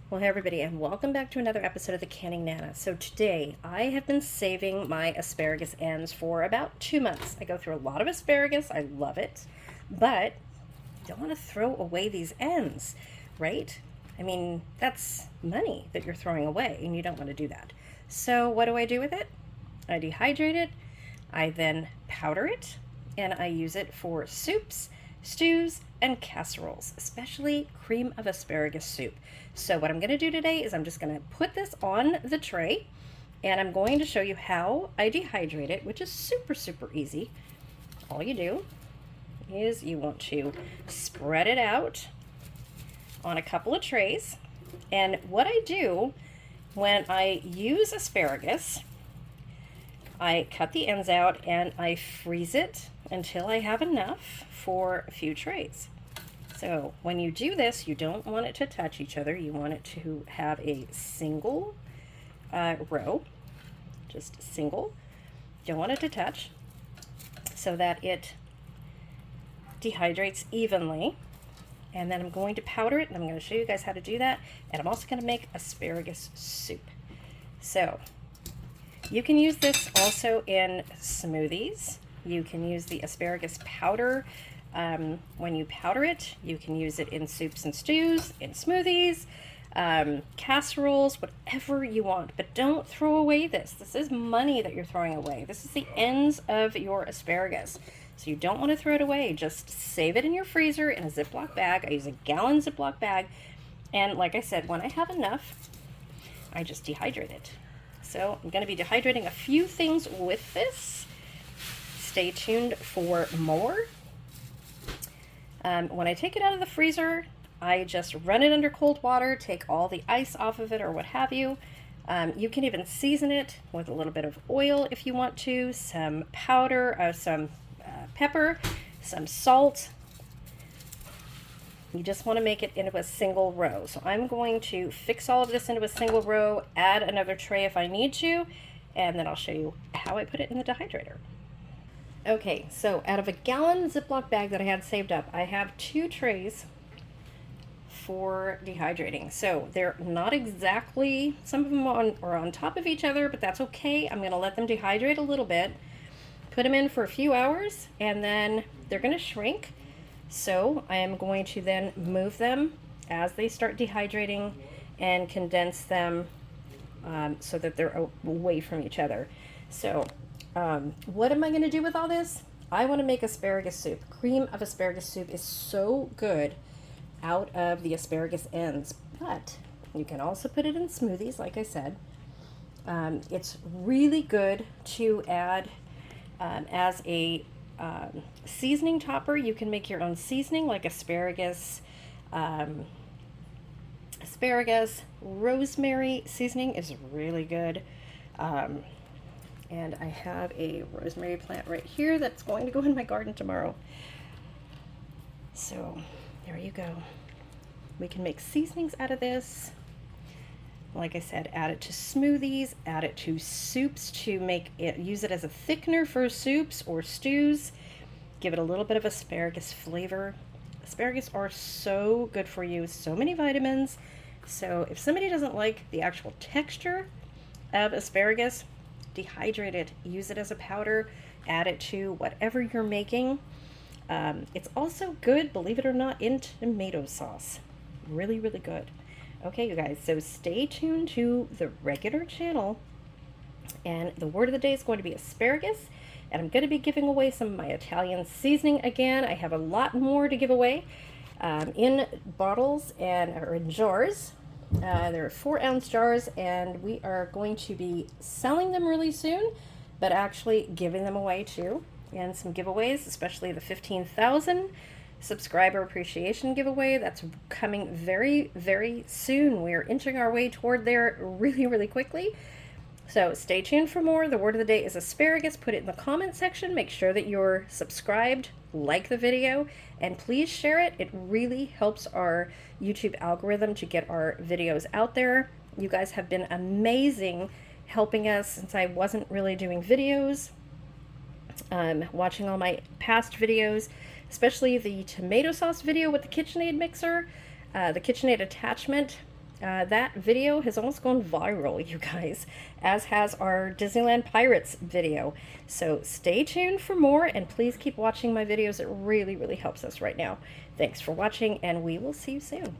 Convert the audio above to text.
Well, hey everybody, and welcome back to another episode of the Canning Nana. So today, I have been saving my asparagus ends for about 2 months. I go through a lot of asparagus. I love it, but you don't want to throw away these ends, right? I mean, that's money that you're throwing away, and you don't want to do that. So what do I do with it? I dehydrate it. I then powder it, and I use it for soups, stews, and casseroles, especially cream of asparagus soup. So what I'm going to do today is I'm just going to put this on the tray, and I'm going to show you how I dehydrate it, which is super easy. All you do is you want to spread it out on a couple of trays. And what I do when I use asparagus, I cut the ends out and I freeze it until I have enough for a few trays. So when you do this, you don't want it to touch each other. You want it to have a single row, just single. You don't want it to touch so that it dehydrates evenly. And then I'm going to powder it, and I'm going to show you guys how to do that. And I'm also going to make asparagus soup. So you can use this also in smoothies. You can use the asparagus powder. When you powder it, you can use it in soups and stews, in smoothies, casseroles, whatever you want. But don't throw away this. This is money that you're throwing away. This is the ends of your asparagus. So you don't want to throw it away. Just save it in your freezer in a Ziploc bag. I use a gallon Ziploc bag. And like I said, when I have enough, I just dehydrate it. So I'm going to be dehydrating a few things with this. Stay tuned for more. When I take it out of the freezer, I just run it under cold water, take all the ice off of it or what have you. You can even season it with a little bit of oil if you want to, some powder, some pepper, some salt. You just want to make it into a single row. So I'm going to fix all of this into a single row, add another tray if I need to, and then I'll show you how I put it in the dehydrator. Okay, so out of a gallon Ziploc bag that I had saved up, I have 2 trays for dehydrating. So they're not exactly, some of them are on top of each other, but that's okay. I'm going to let them dehydrate a little bit, put them in for a few hours, and then they're going to shrink. So I am going to then move them as they start dehydrating and condense them so that they're away from each other. So what am I going to do with all this? I want to make asparagus soup. Cream of asparagus soup is so good out of the asparagus ends, but you can also put it in smoothies, like I said. It's really good to add as a seasoning topper. You can make your own seasoning, like asparagus, rosemary seasoning is really good. And I have a rosemary plant right here that's going to go in my garden tomorrow. So there you go. We can make seasonings out of this. Like I said, add it to smoothies, add it to soups to make it, use it as a thickener for soups or stews. Give it a little bit of asparagus flavor. Asparagus are so good for you, so many vitamins. So if somebody doesn't like the actual texture of asparagus, dehydrate it, use it as a powder, add it to whatever you're making. It's also good, believe it or not, in tomato sauce. Really good. Okay, you guys, so stay tuned to the regular channel, and the word of the day is going to be asparagus, and I'm going to be giving away some of my Italian seasoning again. I have a lot more to give away in bottles or in jars. There are 4-ounce jars, and we are going to be selling them really soon, but actually giving them away too. And some giveaways, especially the 15,000 subscriber appreciation giveaway. That's coming very soon. We are inching our way toward there really quickly. So stay tuned for more. The word of the day is asparagus. Put it in the comment section. Make sure that you're subscribed, like the video, and please share it. It really helps our YouTube algorithm to get our videos out there. You guys have been amazing helping us since I wasn't really doing videos. Watching all my past videos, especially the tomato sauce video with the KitchenAid mixer, the KitchenAid attachment. That video has almost gone viral, you guys, as has our Disneyland Pirates video. So stay tuned for more, and please keep watching my videos. It really, really helps us right now. Thanks for watching, and we will see you soon.